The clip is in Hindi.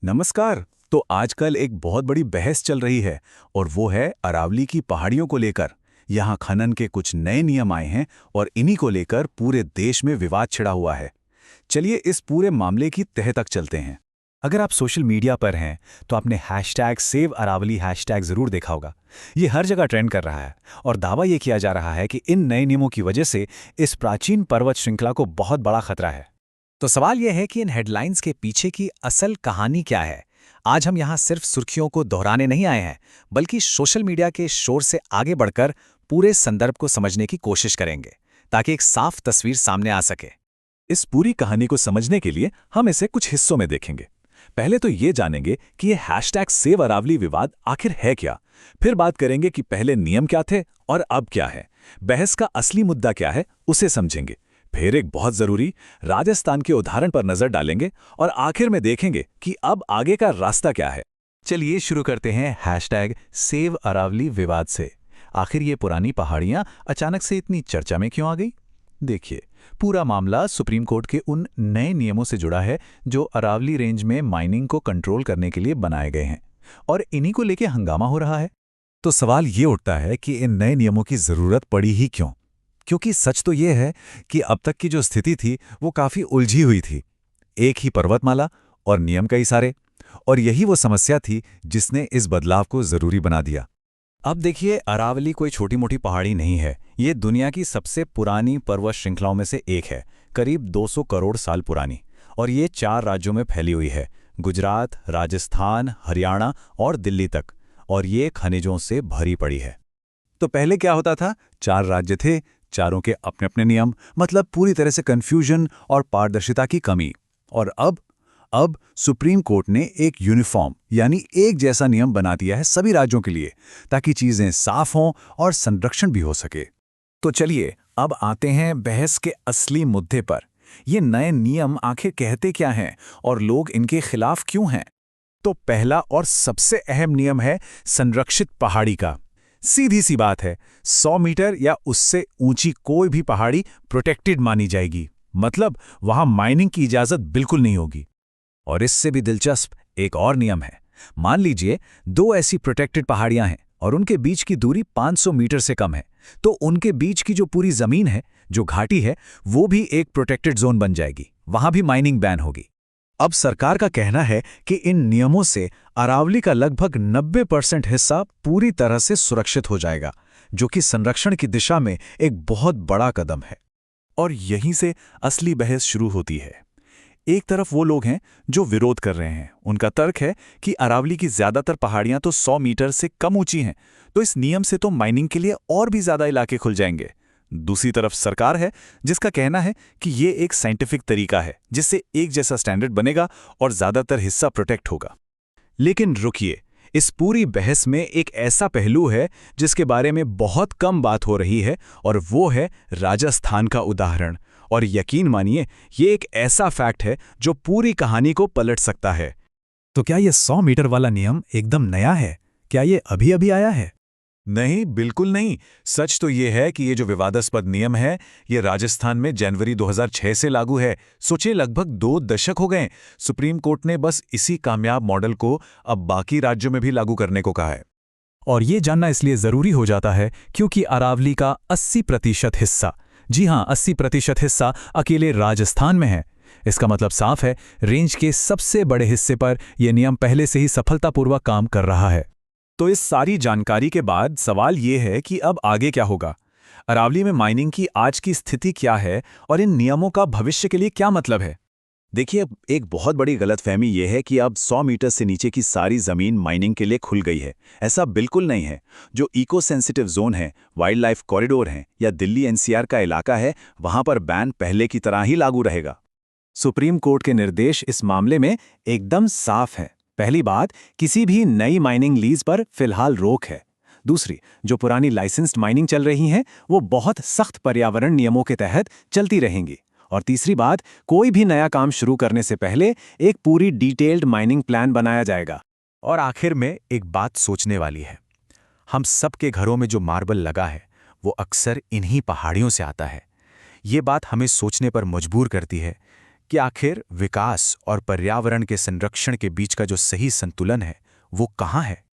नमस्कार। तो आजकल एक बहुत बड़ी बहस चल रही है और वो है अरावली की पहाड़ियों को लेकर। यहाँ खनन के कुछ नए नियम आए हैं और इन्हीं को लेकर पूरे देश में विवाद छिड़ा हुआ है। चलिए इस पूरे मामले की तह तक चलते हैं। अगर आप सोशल मीडिया पर हैं तो आपने हैशटैग सेव अरावली हैशटैग जरूर देखा होगा। ये हर जगह ट्रेंड कर रहा है और दावा ये किया जा रहा है कि इन नए नियमों की वजह से इस प्राचीन पर्वत श्रृंखला को बहुत बड़ा खतरा है। तो सवाल यह है कि इन हेडलाइंस के पीछे की असल कहानी क्या है। आज हम यहाँ सिर्फ सुर्खियों को दोहराने नहीं आए हैं, बल्कि सोशल मीडिया के शोर से आगे बढ़कर पूरे संदर्भ को समझने की कोशिश करेंगे, ताकि एक साफ तस्वीर सामने आ सके। इस पूरी कहानी को समझने के लिए हम इसे कुछ हिस्सों में देखेंगे। पहले तो ये जानेंगे कि ये हैशटैग सेव अरावली विवाद आखिर है क्या। फिर बात करेंगे कि पहले नियम क्या थे और अब क्या है। बहस का असली मुद्दा क्या है उसे समझेंगे। फिर एक बहुत जरूरी राजस्थान के उदाहरण पर नजर डालेंगे और आखिर में देखेंगे कि अब आगे का रास्ता क्या है। चलिए शुरू करते हैं हैशटैग सेव अरावली विवाद से। आखिर ये पुरानी पहाड़ियां अचानक से इतनी चर्चा में क्यों आ गई? देखिए, पूरा मामला सुप्रीम कोर्ट के उन नए नियमों से जुड़ा है जो अरावली रेंज में माइनिंग को कंट्रोल करने के लिए बनाए गए हैं, और इन्हीं को लेकर हंगामा हो रहा है। तो सवाल ये उठता है कि इन नए नियमों की जरूरत पड़ी ही क्यों? क्योंकि सच तो ये है कि अब तक की जो स्थिति थी वो काफी उलझी हुई थी। एक ही पर्वतमाला और नियम कई सारे, और यही वो समस्या थी जिसने इस बदलाव को जरूरी बना दिया। अब देखिए, अरावली कोई छोटी मोटी पहाड़ी नहीं है। ये दुनिया की सबसे पुरानी पर्वत श्रृंखलाओं में से एक है, करीब 200 करोड़ साल पुरानी, और ये 4 राज्यों में फैली हुई है: गुजरात, राजस्थान, हरियाणा और दिल्ली तक। और ये खनिजों से भरी पड़ी है। तो पहले क्या होता था? 4 राज्य थे, चारों के अपने अपने नियम, मतलब पूरी तरह से कंफ्यूजन और पारदर्शिता की कमी। और अब सुप्रीम कोर्ट ने एक यूनिफॉर्म यानी एक जैसा नियम बना दिया है सभी राज्यों के लिए, ताकि चीजें साफ हों और संरक्षण भी हो सके। तो चलिए अब आते हैं बहस के असली मुद्दे पर। ये नए नियम आखिर कहते क्या हैं और लोग इनके खिलाफ क्यों हैं? तो पहला और सबसे अहम नियम है संरक्षित पहाड़ी का। सीधी सी बात है, 100 मीटर या उससे ऊंची कोई भी पहाड़ी प्रोटेक्टेड मानी जाएगी। मतलब वहां माइनिंग की इजाजत बिल्कुल नहीं होगी। और इससे भी दिलचस्प एक और नियम है। मान लीजिए 2 ऐसी प्रोटेक्टेड पहाड़ियां हैं और उनके बीच की दूरी 500 मीटर से कम है, तो उनके बीच की जो पूरी जमीन है, जो घाटी है, वो भी एक प्रोटेक्टेड जोन बन जाएगी। वहां भी माइनिंग बैन होगी। अब सरकार का कहना है कि इन नियमों से अरावली का लगभग 90% हिस्सा पूरी तरह से सुरक्षित हो जाएगा, जो कि संरक्षण की दिशा में एक बहुत बड़ा कदम है। और यहीं से असली बहस शुरू होती है। एक तरफ वो लोग हैं जो विरोध कर रहे हैं। उनका तर्क है कि अरावली की ज्यादातर पहाड़ियां तो 100 मीटर से कम ऊंची हैं, तो इस नियम से तो माइनिंग के लिए और भी ज्यादा इलाके खुल जाएंगे। दूसरी तरफ सरकार है जिसका कहना है कि ये एक साइंटिफिक तरीका है जिससे एक जैसा स्टैंडर्ड बनेगा और ज्यादातर हिस्सा प्रोटेक्ट होगा। लेकिन रुकिए, इस पूरी बहस में एक ऐसा पहलू है जिसके बारे में बहुत कम बात हो रही है, और वो है राजस्थान का उदाहरण। और यकीन मानिए, ये एक ऐसा फैक्ट है जो पूरी कहानी को पलट सकता है। तो क्या ये 100 मीटर वाला नियम एकदम नया है? क्या ये अभी अभी आया है? नहीं, बिल्कुल नहीं। सच तो ये है कि ये जो विवादास्पद नियम है, ये राजस्थान में जनवरी 2006 से लागू है। सोचिए, लगभग 2 दशक हो गए। सुप्रीम कोर्ट ने बस इसी कामयाब मॉडल को अब बाकी राज्यों में भी लागू करने को कहा है। और ये जानना इसलिए जरूरी हो जाता है क्योंकि अरावली का 80% हिस्सा, जी हां 80% हिस्सा अकेले राजस्थान में है। इसका मतलब साफ है, रेंज के सबसे बड़े हिस्से पर यह नियम पहले से ही सफलतापूर्वक काम कर रहा है। तो इस सारी जानकारी के बाद सवाल ये है कि अब आगे क्या होगा? अरावली में माइनिंग की आज की स्थिति क्या है और इन नियमों का भविष्य के लिए क्या मतलब है? देखिए, एक बहुत बड़ी गलतफहमी यह है कि अब 100 मीटर से नीचे की सारी जमीन माइनिंग के लिए खुल गई है। ऐसा बिल्कुल नहीं है। जो इको सेंसिटिव जोन है, वाइल्ड लाइफ कॉरिडोर हैं या दिल्ली एनसीआर का इलाका है, वहां पर बैन पहले की तरह ही लागू रहेगा। सुप्रीम कोर्ट के निर्देश इस मामले में एकदम साफ हैं। पहली बात, किसी भी नई माइनिंग लीज पर फिलहाल रोक है। दूसरी, जो पुरानी लाइसेंस्ड माइनिंग चल रही हैं, वो बहुत सख्त पर्यावरण नियमों के तहत चलती रहेंगी। और तीसरी बात, कोई भी नया काम शुरू करने से पहले एक पूरी डिटेल्ड माइनिंग प्लान बनाया जाएगा। और आखिर में एक बात सोचने वाली है। हम सबके घरों में जो मार्बल लगा है, वो अक्सर इन्हीं पहाड़ियों से आता है। ये बात हमें सोचने पर मजबूर करती है कि आखिर विकास और पर्यावरण के संरक्षण के बीच का जो सही संतुलन है वो कहाँ है।